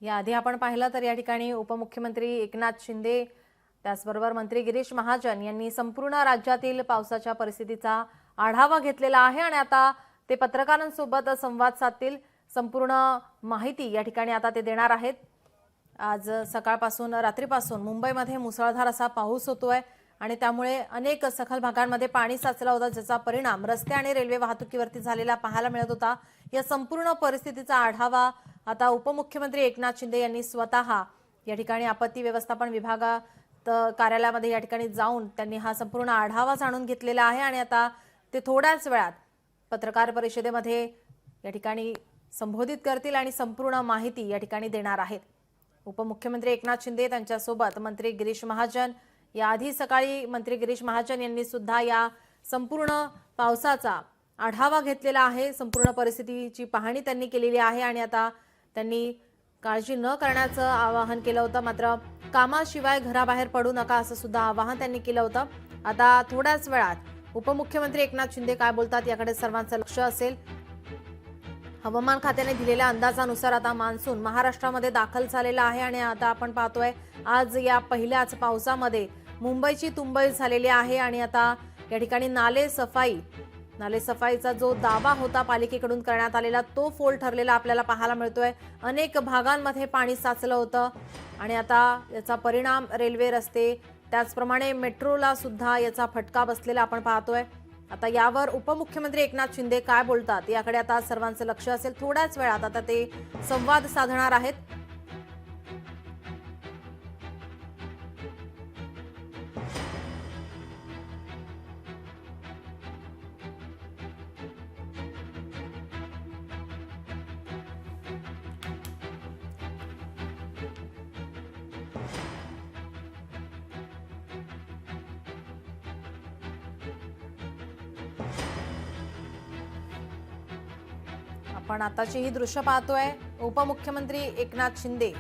याआधी आपण पाहिलं तर या ठिकाणी उपमुख्यमंत्री एकनाथ शिंदे त्याचबरोबर मंत्री गिरीश महाजन यांनी संपूर्ण राज्यातील पावसाच्या परिस्थितीचा आढावा घेतलेला आहे आणि आता ते पत्रकारांसोबत संवाद साधतील। संपूर्ण माहिती या ठिकाणी आता ते देणार आहेत। आज सकाळपासून रात्रीपासून मुंबईमध्ये मुसळधार असा पाऊस होतोय आणि त्यामुळे अनेक सखल भागांमध्ये पाणी साचलं होतं, ज्याचा परिणाम रस्ते आणि रेल्वे वाहतुकीवरती झालेला पाहायला मिळत होता। या संपूर्ण परिस्थितीचा आढावा आता उपमुख्यमंत्री एकनाथ शिंदे यांनी स्वतः या ठिकाणी आपत्ती व्यवस्थापन विभागात कार्यालयामध्ये या ठिकाणी जाऊन त्यांनी हा संपूर्ण आढावा जाणून घेतलेला आहे आणि आता ते थोड्याच वेळात पत्रकार परिषदेमध्ये या ठिकाणी संबोधित करतील आणि संपूर्ण माहिती या ठिकाणी देणार आहेत। उपमुख्यमंत्री एकनाथ शिंदे त्यांच्यासोबत मंत्री गिरीश महाजन, याआधी सकाळी मंत्री गिरीश महाजन यांनी सुद्धा या संपूर्ण पावसाचा आढावा घेतलेला आहे। संपूर्ण परिस्थितीची पाहणी त्यांनी केलेली आहे आणि आता त्यांनी काळजी न करण्याचं आवाहन केलं होतं, मात्र कामाशिवाय घराबाहेर पडू नका असं सुद्धा आवाहन त्यांनी केलं होतं। आता थोड्याच वेळात उपमुख्यमंत्री एकनाथ शिंदे काय बोलतात याकडे सर्वांचं लक्ष असेल। हवामान खात्याने दिलेल्या अंदाजानुसार आता मान्सून महाराष्ट्रामध्ये दाखल झालेला आहे आणि आता आपण पाहतोय आज या पहिल्याच पावसामध्ये मुंबईची तुंबई झालेली आहे आणि आता या ठिकाणी नाले सफाईचा जो दावा होता पालिकेकडून करण्यात आलेला तो फोल ठरलेला आपल्याला पाहायला मिळतोय। अनेक भागांमध्ये पाणी साचलं होतं आणि आता याचा परिणाम रेल्वे, रस्ते त्याचप्रमाणे मेट्रोला सुद्धा याचा फटका बसलेला आपण पाहतोय। आता यावर उपमुख्यमंत्री एकनाथ शिंदे काय बोलतात याकडे आता सर्वांचं लक्ष असेल। थोड्याच वेळात आता ते संवाद साधणार आहेत। आपण आताची ही दृश्य पाहतोय। उपमुख्यमंत्री एकनाथ शिंदे,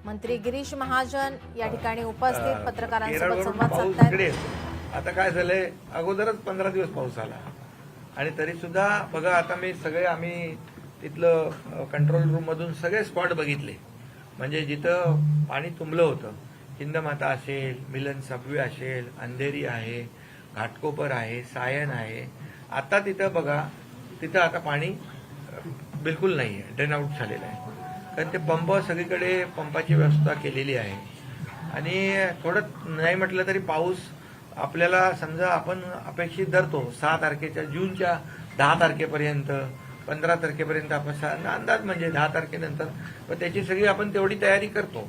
मंत्री गिरीश महाजन या ठिकाणी उपस्थित पत्रकारांसोबत संवाद साधतायत। आता काय झालंय, अगोदरच 15 दिवस पाऊस आला आणि तरी सुद्धा बघा आता आम्ही तिथलं कंट्रोल रूम मधून सगळे स्पॉट बघितले, म्हणजे जिथं पाणी तुंबलं होतं, हिंदमाता असेल, मिलन सबवे असेल, अंधेरी आहे, घाटकोपर आहे, सायन आहे। आता तिथं बघा, तिथं आता पाणी बिलकुल नाहीये, ड्रेन आउट झालेलं आहे, कारण ते पंप सगळीकडे पंपाची व्यवस्था केलेली आहे। आणि थोडं नाही म्हटलं तरी पाऊस आपल्याला समजा आपण अपेक्षित धरतो 6 तारखेच्या, जूनच्या 10 तारखेपर्यंत, 15 तारखेपर्यंत आपण अंदाज म्हणजे 10 तारखेनंतर, पण त्याची सगळी आपण तेवढी तयारी करतो।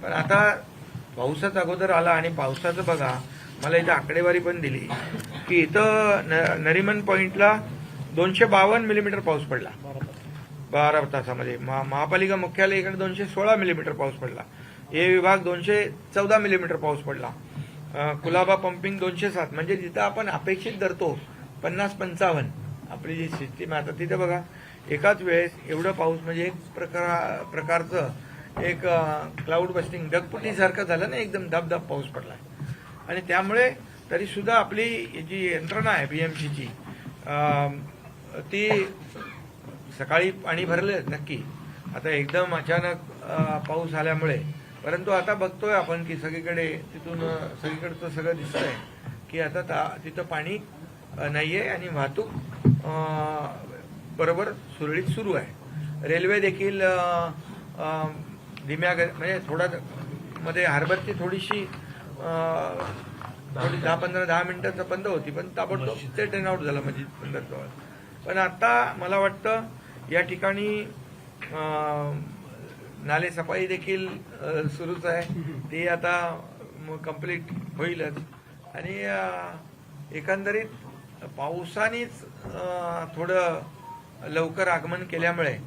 पण आता पाऊसच अगोदर आला आणि पावसाचं बघा, मला इथं आकडेवारी पण दिली की इथं नरिमन पॉइंटला 252 मिलीमीटर पाऊस पडला 12 तासामध्ये। महापालिका मुख्यालय इकडे 216 मिलीमीटर पाऊस पडला, हे विभाग 214 मिलीमीटर पाऊस पडला, कुलाबा पंपिंग 207, म्हणजे जिथं आपण अपेक्षित धरतो 50-55 आपली जी सिस्टीम आहे, आता तिथे बघा एकाच वेळेस एवढं पाऊस, म्हणजे एक प्रकारचं एक क्लाउड बस्टिंग ढगफुटीसारखं झालं ना, एकदम धबधब पाऊस पडला। आणि त्यामुळे तरी सुद्धा आपली जी यंत्रणा आहे बीएमसीची, ती सकाळी पाणी भरलं नक्की, आता एकदम अचानक पाऊस आल्यामुळे, परंतु आता बघतोय आपण की सगळीकडचं सगळं दिसतंय की आता तिथं पाणी नाहीये आणि वाहतूक बरोबर सुरळीत सुरू आहे। रेल्वे देखील धीम्या, म्हणजे थोडा मध्ये हार्बरची थोडी 10 मिनिटाचं बंद होती, पण ताबडतोब ते ड्रेन आउट झालं म्हणजे बंदरजवळ। पण आता मला वाटतं या ठिकाणी नाले सफाई देखील सुरूच आहे, ती आता कंप्लीट होईलच। आणि एकंदरीत पावसानेच थोडं लवकर आगमन केल्यामुळे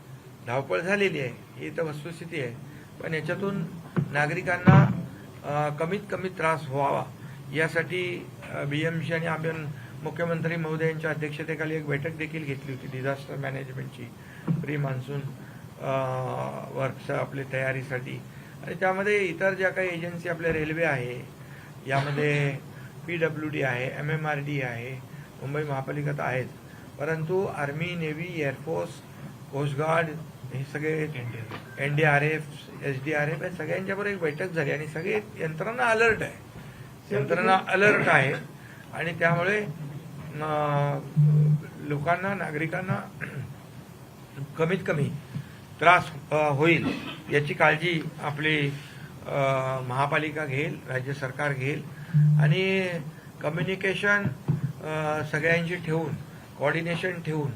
धावपळ झालेली आहे, ही तर वस्तुस्थिती आहे। पण याच्यातून नागरिकांना कमीत कमी त्रास व्हावा यासाठी बीएमसी आणि आपण मुख्यमंत्री महोदयांच्या अध्यक्षतेखाली एक बैठक देखील घेतली होती डिझास्टर मॅनेजमेंटची, प्री मान्सून वर्कच्या आपली तयारीसाठी। आणि त्यामध्ये इतर ज्या काही एजन्सी आपल्या रेल्वे आहे, यामध्ये PWD आहे, MMRD आहे, मुंबई महापालिका तर आहेच, परंतु army, navy, air force coast guard हे सगळे NDRF, SDRF या सगळ्यांच्याबरोबर एक बैठक झाली आणि सगळे यंत्रणा अलर्ट आहे आणि त्यामुळे लोकांना, नागरिकांना कमीत कमी त्रास होईल याची काळजी आपली महापालिका घेईल, राज्य सरकार घेईल आणि कम्युनिकेशन सगळ्यांशी ठेवून, कोऑर्डिनेशन ठेवून,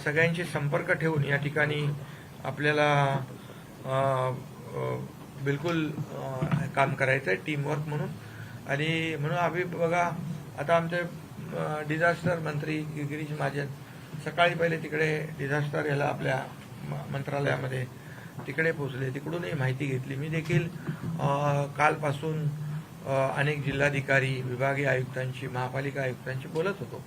सगळ्यांशी संपर्क ठेवून या ठिकाणी आपल्याला बिलकुल काम करायचं आहे टीमवर्क म्हणून. आणि म्हणून आम्ही बघा आता आमचे डिझास्टर मंत्री गिरीश महाजन सकाळी पहिले तिकडे डिझास्टर याला आपल्या मंत्रालयामध्ये तिकडे पोहोचले, तिकडूनही माहिती घेतली. मी देखील कालपासून अनेक जिल्हाधिकारी, विभागीय आयुक्तांशी, महापालिका आयुक्तांशी बोलत होतो.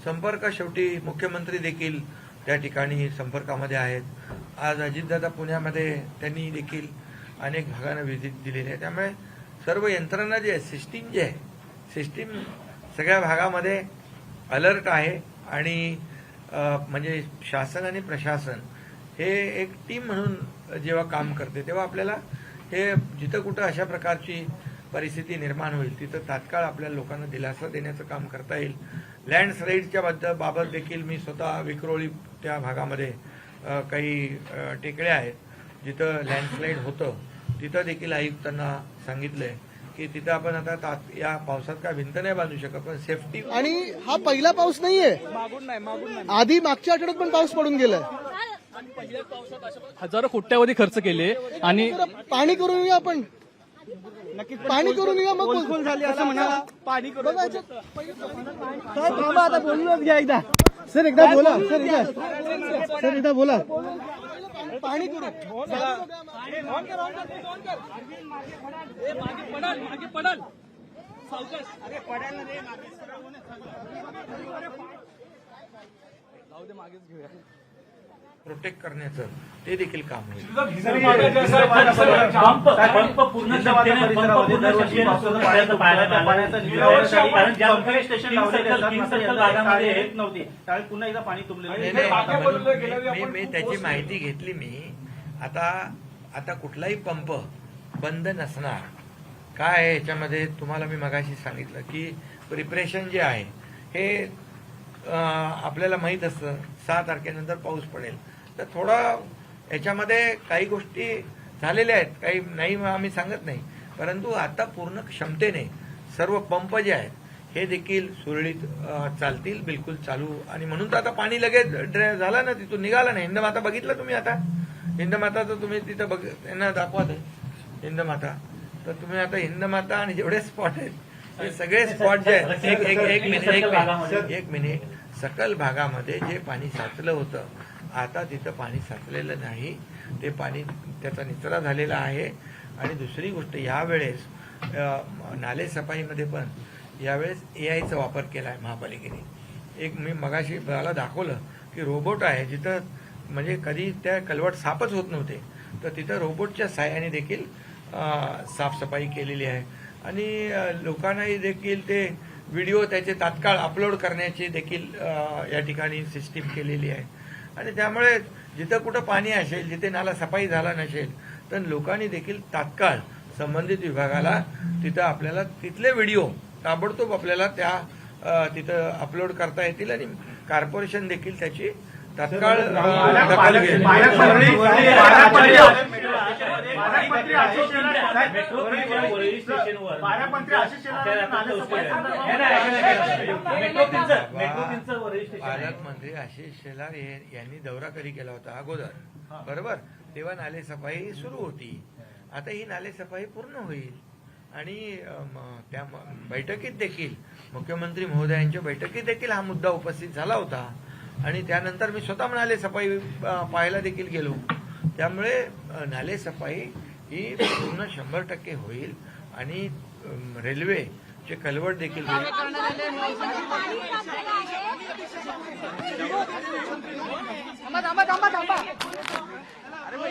संपर्क शेवटी मुख्यमंत्री देखील त्या ठिकाणी संपर्कामध्ये आहेत. आज अजितदादा पुण्यामध्ये त्यांनी देखील अनेक भागांना व्हिजिट दिलेली आहे. त्यामुळे सर्व यंत्रणा जी आहे, सिस्टीम सगळ्या भागामध्ये अलर्ट आहे आणि म्हणजे शासन आणि प्रशासन हे एक टीम म्हणून जेव्हा काम करते तेव्हा आपल्याला हे जिथं कुठं अशा प्रकारची परिस्थिती निर्माण होईल तिथं तात्काळ आपल्या लोकांना दिलासा देण्याचं काम करता येईल. लँडस्लाईडच्या बाबत देखील मी स्वतः विक्रोळी त्या भागामध्ये काही टेकड्या आहेत जिथं लँडस्लाईड होतं, तिथं देखील आयुक्तांना सांगितलंय की तिथं आपण आता या पावसात काय भिंत नाही बांधू शकत, पण सेफ्टी. आणि हा पहिला पाऊस नाहीये, आधी मागच्या आठवड्यात पण पाऊस पडून गेलाय. हजारो कोट्यावधी खर्च केले आणि पाणी करून येऊया आपण, पाणी करून येऊया. मग बोल झाली असं म्हणा, पाणी करून आता बोलूनच घ्या एकदा. सर एकदा बोला, सर एकदा बोला. पाणी करू प्रोटेक्ट करण्याचं ते देखील काम होईल. मी त्याची माहिती घेतली. मी आता कुठलाही पंप बंद नसणार. काय आहे याच्यामध्ये तुम्हाला मी मगाशी सांगितलं की प्रिपरेशन जे आहे हे आपल्याला माहीत असतं 6 तारखेनंतर पाऊस पडेल, तर थोडा याच्यामध्ये काही गोष्टी झालेल्या आहेत, काही नाही आम्ही सांगत नाही, परंतु आता पूर्ण क्षमतेने सर्व पंप जे आहेत हे देखील सुरळीत चालतील, बिलकुल चालू. आणि म्हणून तर आता पाणी लगेच झालं ना, तिथून निघालं ना. हिंदमाता बघितलं तुम्ही, आता हिंदमाता तर तुम्ही तिथं त्यांना दाखवत आहे हिंदमाता, तर तुम्ही आता हिंदमाता आणि जेवढे स्पॉट आहेत हे सगळे स्पॉट जे आहेत, एक मिनिट सकल भागामध्ये जे पाणी साचलं होतं आता तिथं पाणी साचलेलं नाही, ते पाणी त्याचा निचरा झालेला आहे. आणि दुसरी गोष्ट, यावेळेस नाले सफाईमध्ये पण यावेळेस AIचा वापर केला आहे महापालिकेने. एक मी मगाशी मला दाखवलं की रोबोट आहे, जिथं म्हणजे कधी त्या कलवट साफच होत नव्हते, तर तिथं रोबोटच्या साहाय्याने देखील साफसफाई केलेली आहे. आणि लोकांनाही देखील ते व्हिडिओ त्याचे तात्काळ अपलोड करण्याची देखील या ठिकाणी सिस्टीम केलेली आहे. आणि त्यामुळे जिथं कुठं पाणी असेल, जिथे नाला सफाई झाला नसेल, तर लोकांनी देखील तात्काळ संबंधित विभागाला तिथं आपल्याला तिथले व्हिडिओ ताबडतोब आपल्याला त्या तिथं अपलोड करता येतील आणि कॉर्पोरेशन देखील त्याची तात्काळ दखल घेईल. पालकमंत्री आशिष शेलार यांनी दौरा कधी केला होता अगोदर, बरोबर, तेव्हा नाले सफाई सुरू होती. आता ही नाले सफाई पूर्ण होईल आणि त्या बैठकीत देखील मुख्यमंत्री महोदयांच्या बैठकीत देखील हा मुद्दा उपस्थित झाला होता. आणि त्यानंतर मी स्वतः नाले सफाई पाहायला देखील गेलो. त्यामुळे नाले सफाई ही पूर्ण 100% होईल आणि रेल्वेचे कलवट देखील होईल. नाही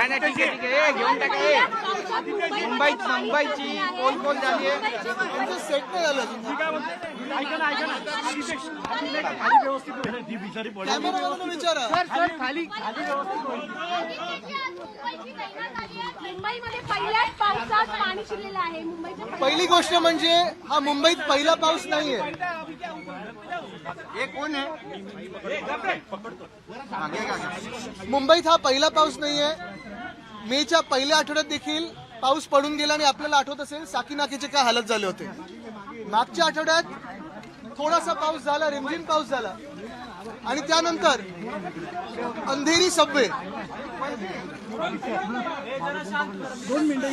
नाही ठीक आहे ए, घेऊन टाका ए. मुंबईची पोल झाली आहे. सेट नाही झालं कॅमेरामॅनला विचारा. मुंबईमध्ये पहिल्याच पावसात पाणी शिरलेलं आहे. मुंबईच्या पहिली गोष्ट म्हणजे हा मुंबईत पहिला पाऊस नाहीये. हे कोण आहे? मुंबईत हा पहिला पाऊस नाहीये. मेच्या पहिल्या आठवड्यात देखील पाऊस पडून गेला आणि आपल्याला आठवत असेल साकीनाकीचे काय हालत झाले होते. मागच्या आठवड्यात थोडासा पाऊस झाला, रिमझिम पाऊस झाला आणि त्यानंतर अंधेरी सबवे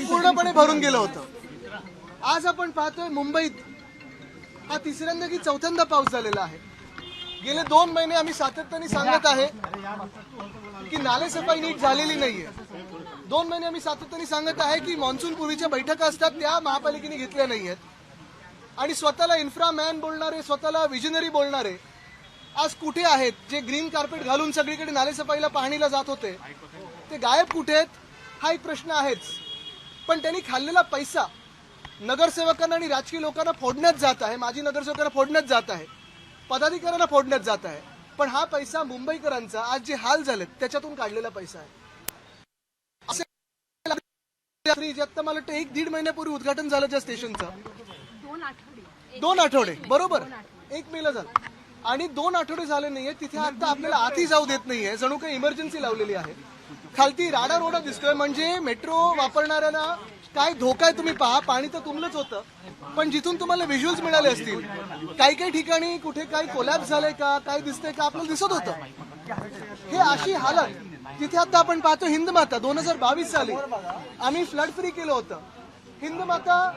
पूर्णपणे भरून गेलं होतं. आज आपण पाहतोय मुंबईत हा तिसऱ्यांदा की चौथ्यांदा पाऊस झालेला आहे. गेले 2 महिने आम्ही सातत्याने सांगत आहे की नालेसफाई नीट झालेली नाहीये. 2 महिने आम्ही सातत्याने सांगत आहे की मान्सून पूर्वीच्या बैठका असतात त्या महापालिकेने घेतल्या नाहीयेत आणि स्वतःला इन्फ्रामॅन बोलणारे, स्वतःला विजनरी बोलणारे आज कुठे आहेत? जे ग्रीन कार्पेट घालून सगळीकडे नालेसफाईला पाहणीला जात होते ते गायब कुठे आहेत? हा एक प्रश्न आहेच. पण त्यांनी खाल्लेला पैसा नगरसेवकांना आणि राजकीय लोकांना फोडण्यात जात आहे. माजी नगरसेवकांना फोडण्यात जात आहे, पदाधिकाऱ्यांना फोडण्यात जात आहे. पण हा पैसा मुंबईकरांचा आज जे हाल झालेत त्याच्यातून काढलेला पैसा आहे. आता मला वाटतं 1-1.5 महिन्यापूर्वी उद्घाटन झालं त्या स्टेशनचं. 2 आठवडे बरोबर 1 मेला झालं आणि 2 आठवडे झाले नाहीये. तिथे आता आपल्याला आधी जाऊ देत नाहीये. जणू काही इमर्जन्सी लावलेली आहे. खालती राडा रोडा दिसतोय. म्हणजे मेट्रो वापरणाऱ्यांना काय धोका आहे तुम्ही पहा. पाणी तर तुंबलंच होतं पण जिथून तुम्हाला व्हिज्युअल्स मिळाले असतील काही काही ठिकाणी कुठे काही कोलॅप्स झालंय का, काय दिसतंय का आपल्याला दिसत होतं. हे अशी हालत जिथे आता आपण पाहतो. हिंदमाता 2022 साली आम्ही फ्लड फ्री केलं होतं. हिंदमाता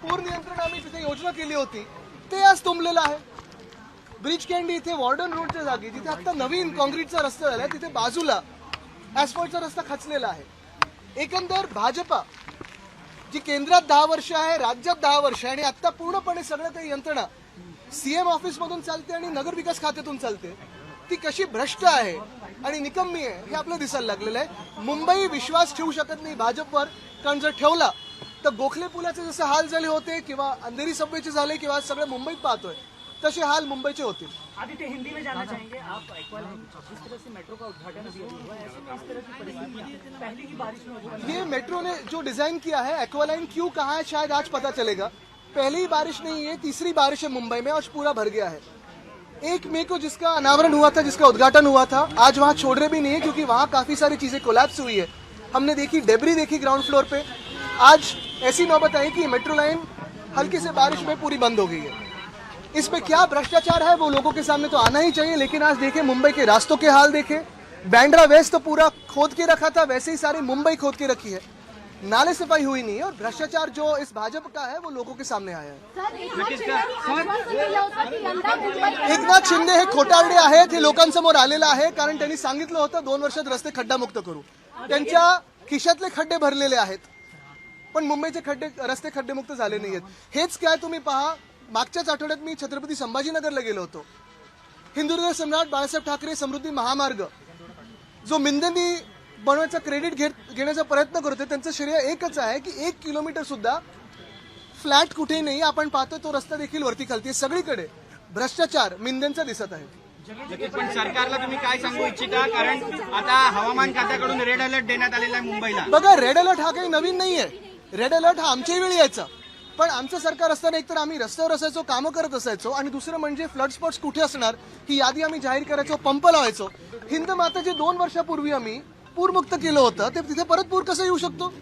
पूर नियंत्रण आम्ही तिथे योजना केली होती ते आज तुंबलेलं आहे. ब्रिज कॅन्डी इथे वॉर्डन रोडच्या जागी जिथे आता नवीन कॉन्क्रीटचा रस्ता झाला तिथे बाजूला ऍस्फॉल्टचा रस्ता खचलेला आहे. एकंदर भाजपा जी केंद्रात 10 वर्ष आहे, राज्यात 10 वर्ष आहे आणि आता पूर्णपणे सगळं काही यंत्रणा सीएम ऑफिस मधून चालते आणि नगर विकास खात्यातून चालते. ती कशी भ्रष्ट आहे आणि निकम्मी आहे हे आपल्याला दिसायला लागलेलं आहे. मुंबई विश्वास ठेवू शकत नाही भाजपवर, कारण जर ठेवला तर गोखले पुलाचे जसे हाल झाले होते किंवा अंधेरी सबवेचे झाले किंवा आज सगळं मुंबईत पाहतोय तसे हाल मुंबईचे होतील. आदित्य, हिंदी में जानना चाहेंगे आप एक्वालाइन जिस तरह से मेट्रो का उद्घाटन किया हुआ है, ऐसे में इस तरह की परिस्थितियां पहले की बारिश में हुआ। ये मेट्रो ने जो डिजाइन किया है एक्वालाइन क्यों कहा है शायद आज पता चलेगा. पहली बारिश नहीं है, तीसरी बारिश है मुंबई में और पूरा भर गया है. 1 मई को जिसका अनावरण हुआ था, जिसका उद्घाटन हुआ था, आज वहां छोड़ रहे भी नहीं है क्योंकि वहां काफी सारी चीजें कोलैप्स हुई है. हमने देखी डेब्री देखी ग्राउंड फ्लोर पे. आज ऐसी नौबत आई कि मेट्रो लाइन हल्की से बारिश में पूरी बंद हो गई है. इस पे क्या भ्रष्टाचार है वो लोगों के सामने तो आना ही चाहिए. लेकिन आज देखें मुंबई के रास्तों के हाल देखें. बैंड्रा वेस्ट तो पूरा खोद के रखा था, वैसे ही सारी मुंबई खोद के रखी है. नाले सफाई हुई नहीं है और भ्रष्टाचार जो इस भाजपा का है वो लोगों के सामने आया है. एकनाथ शिंदे हे खोटारडे आहेत हे लोकांसमोर आलेलं आहे. कारण त्यांनी सांगितलं होतं 2 वर्षात रस्ते खड्डामुक्त करू. त्यांच्या खिशातले खड्डे भरलेले आहेत पण मुंबईचे रस्ते खड्डेमुक्त झाले नाहीयेत. हेच काय तुम्ही पहा. मागच्याच आठवड्यात मी छत्रपती संभाजीनगरला गेलो होतो. हिंदुर्ग सम्राट बाळासाहेब ठाकरे समृद्धी महामार्ग जो मिंदेंनी बनवायचा क्रेडिट घेण्याचा प्रयत्न करतोय त्यांचं श्रेय एकच आहे की 1 किलोमीटर सुद्धा फ्लॅट कुठेही नाही. आपण पाहतोय तो रस्ता देखील वरती खालती सगळीकडे भ्रष्टाचार मिंदेंचा दिसत आहे. पण सरकारला तुम्ही काय सांगू इच्छिता, कारण आता हवामान खात्याकडून रेड अलर्ट देण्यात आलेला आहे मुंबईला. बघा रेड अलर्ट हा काही नवीन नाहीये. रेड अलर्ट हा आमच्याही वेळी यायचा. पण आमचं सरकार असताना एकतर आम्ही रस्त्यावर असायचो, कामं करत असायचो आणि दुसरं म्हणजे फ्लड स्पॉट्स कुठे असणार ही यादी आम्ही जाहीर करायचो, पंप लावायचो. हिंदमाता जे 2 वर्षापूर्वी आम्ही पूरमुक्त केलं होतं ते तिथे परत पूर कसं येऊ शकतो,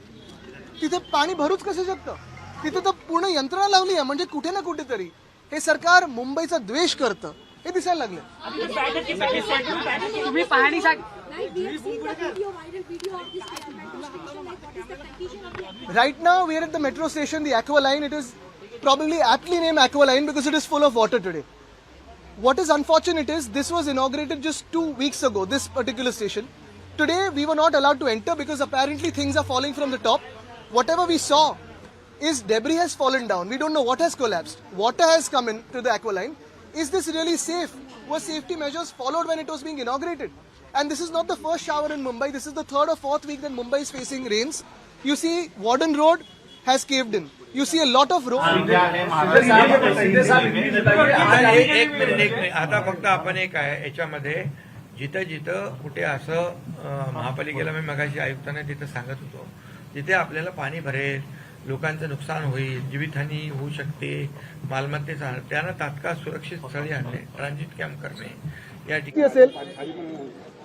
तिथे पाणी भरूच कसं शकतं. तिथे तर पूर्ण यंत्रणा लावली आहे. म्हणजे कुठे ना कुठेतरी हे सरकार मुंबईचा द्वेष करतं हे दिसायला लागलं. तुम्ही पाहणी Right now we are at the metro station, the Aqua Line. It is probably aptly named Aqua Line because it is full of water today. What is unfortunate is this was inaugurated just 2 weeks ago, this particular station. Today we were not allowed to enter because apparently things are falling from the top. Whatever we saw is debris has fallen down. We don't know what has collapsed. Water has come in to the aqua line. Is this really safe? Were safety measures followed when it was being inaugurated? And this is not the first shower in Mumbai. This is the third or fourth week that Mumbai is facing rains. You see, Warden Road has caved in. You see a lot of roads. एक minute आता फक्त आपण एक आहे याच्यामध्ये जिथं जिथं कुठे असं महापालिकेला मी मगाशी आयुक्तांना तिथं सांगत होतो जिथे आपल्याला पाणी भरेल लोकांचं नुकसान होईल जीवितहानी होऊ शकते मालमत्तेचा त्यांना तात्काळ सुरक्षित स्थळी आणणे ट्रान्झिट कॅम्प करणे या ठिकाणी असेल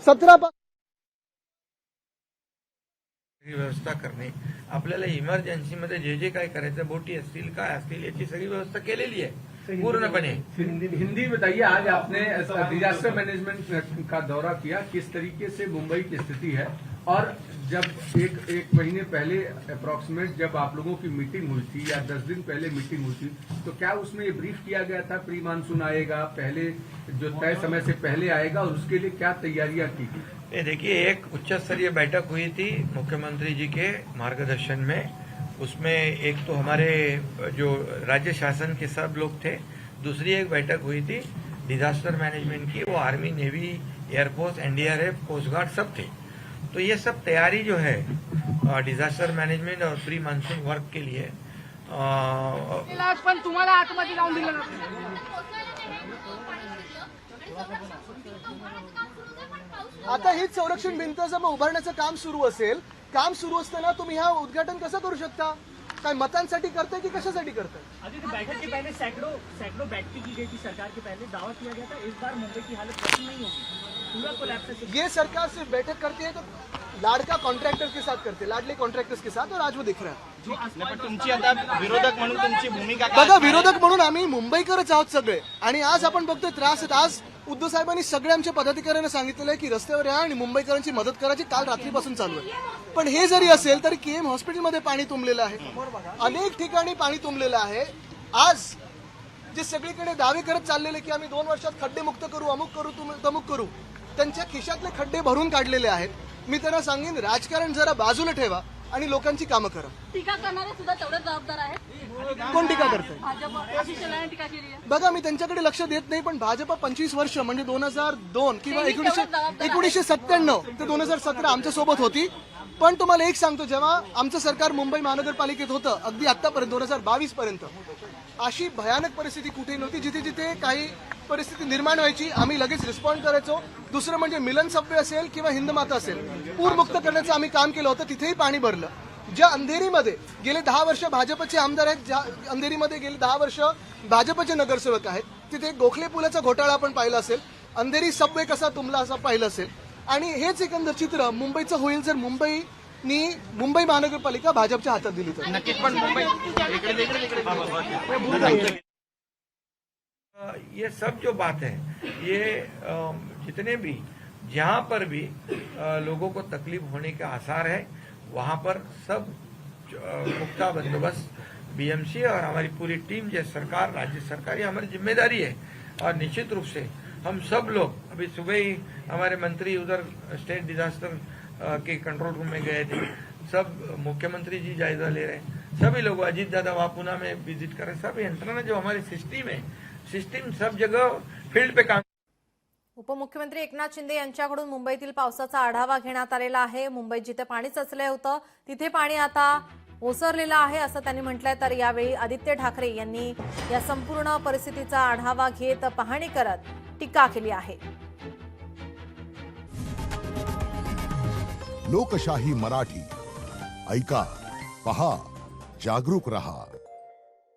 17 व्यवस्था करणे आपल्याला इमर्जन्सीमध्ये जे जे काय करायचं बोटी असतील काय असतील याची सगळी व्यवस्था केलेली आहे पूर्णपणे हिंदी बताइए, आज आपने डिजास्टर मैनेजमेंट का दौरा किया, किस तरीके से मुंबई की स्थिति है और जब एक महीने पहले अप्रोक्सीमेट जब आप लोगों की मीटिंग हुई थी या 10 दिन पहले मीटिंग हुई थी तो क्या उसमें ये ब्रीफ किया गया था प्री मानसून आएगा पहले जो तय समय से पहले आएगा और उसके लिए क्या तैयारियां की गई? ये देखिए एक उच्च स्तरीय बैठक हुई थी मुख्यमंत्री जी के मार्गदर्शन में उसमें एक तो हमारे जो राज्य शासन के सब लोग थे दूसरी एक बैठक हुई थी डिजास्टर मैनेजमेंट की वो army navy air force NDRF coast guard सब थे तो ये सब तैयारी जो है डिजास्टर मैनेजमेंट और प्री मानसून वर्क के लिए पण तुम्हाला आतमध्ये जाऊन दिलं आता हीच संरक्षण भिंत जर मग उभारण्याचं काम सुरू असेल काम सुरू असताना तुम्ही हा उद्घाटन कसं करू शकता काय मतांसाठी करताय की कशासाठी करताय? आदित्य, बैठक के पहले सैकड़ों बैठकें की गई थी सरकार के पहले दावा किया गया था इस बार मुंबई की हालत वैसी नहीं होगी पूरा कोलैप्स है। ये सरकार सिर्फ बैठक करती है तो लाड़का कॉन्ट्रैक्टर के साथ करते लाडले कॉन्ट्रॅक्टर्स के साथ और आज वो दिख रहा है नाही, पण तुमची आता विरोधक म्हणून तुमची भूमिका काय बघा असणार आहे? विरोधक म्हणून आम्ही मुंबईकरच आहोत सगळे आणि आज आपण बघतोय त्रास आहेत आज उद्धव साहेबांनी सगळ्या आमच्या पदाधिकाऱ्यांना सांगितलेलं आहे की रस्त्यावर या आणि मुंबईकरांची मदत करायची काल रात्रीपासून चालू आहे पण हे जरी असेल तरी केएम हॉस्पिटलमध्ये पाणी तुंबलेलं आहे अनेक ठिकाणी पाणी तुंबलेलं आहे आज जे सगळीकडे दावे करत चाललेले की आम्ही 2 वर्षात खड्डे मुक्त करू अमुक करू तमुक करू त्यांच्या खिशातले खड्डे भरून काढलेले आहेत मी त्यांना सांगेन राजकारण जरा बाजूला ठेवा आणि लोकांची कामं करा टीका करणारे सुद्धा तेवढेच जबाबदार आहेत कोण टीका करतंय भाजप आशिष शेलारांनी टीका केली आहे बघा मी त्यांच्याकडे लक्ष देत नाही पण भाजप 25 वर्ष म्हणजे 2002 किंवा 1997 ते 2017 आमच्या सोबत होती पण तुम्हाला एक सांगतो जेव्हा आमचं सरकार मुंबई महानगरपालिकेत होतं अगदी आतापर्यंत 2022 पर्यंत अशी भयानक परिस्थिती कुठे नव्हती जिथे जिथे काही परिस्थिती निर्माण व्हायची आम्ही लगेच रिस्पॉन्ड करायचो दुसरं म्हणजे मिलन सबवे असेल किंवा हिंदमाता असेल पूरमुक्त करण्याचं आम्ही काम केलं होतं तिथेही पाणी भरलं ज्या अंधेरीमध्ये गेले 10 वर्ष भाजपचे आमदार आहेत ज्या अंधेरीमध्ये गेले 10 वर्ष भाजपचे नगरसेवक आहेत तिथे गोखले पुलाचा घोटाळा आपण पाहिला असेल अंधेरी सबवे कसा तुंबला असं पाहिलं असेल आणि हेच एकंदर चित्र मुंबईचं होईल जर मुंबई महानगरपालिका भाजपच्या हातात दिली तर नक्कीच पण मुंबई ये सब जो बात है ये जितने भी जहां पर भी लोगों को तकलीफ होने के आसार है वहां पर सब पुख्ता बंदोबस्त बीएमसी और हमारी पूरी टीम जो सरकार राज्य सरकार ये हमारी जिम्मेदारी है और निश्चित रूप से हम सब लोग अभी सुबह ही हमारे मंत्री उधर स्टेट डिजास्टर के कंट्रोल रूम में गए थे सब मुख्यमंत्री जी जायजा ले रहे हैं सभी लोग अजीत दादा वहां पुणे में विजिट कर रहे हैं सब यंत्रणा जो हमारी सिस्टम सब जगह फील्ड पे काम उपमुख्यमंत्री एकनाथ शिंदे यांच्याकडून मुंबईतील पावसाचा आढावा घेण्यात आलेला आहे मुंबईत जिथे पाणी साचले होतं तिथे पाणी आता ओसरलेलं आहे असं त्यांनी म्हटलंय तर यावेळी आदित्य ठाकरे यांनी या संपूर्ण परिस्थितीचा आढावा घेत पाहणी करत टीका केली आहे लोकशाही मराठी ऐका पहा जागरूक रहा।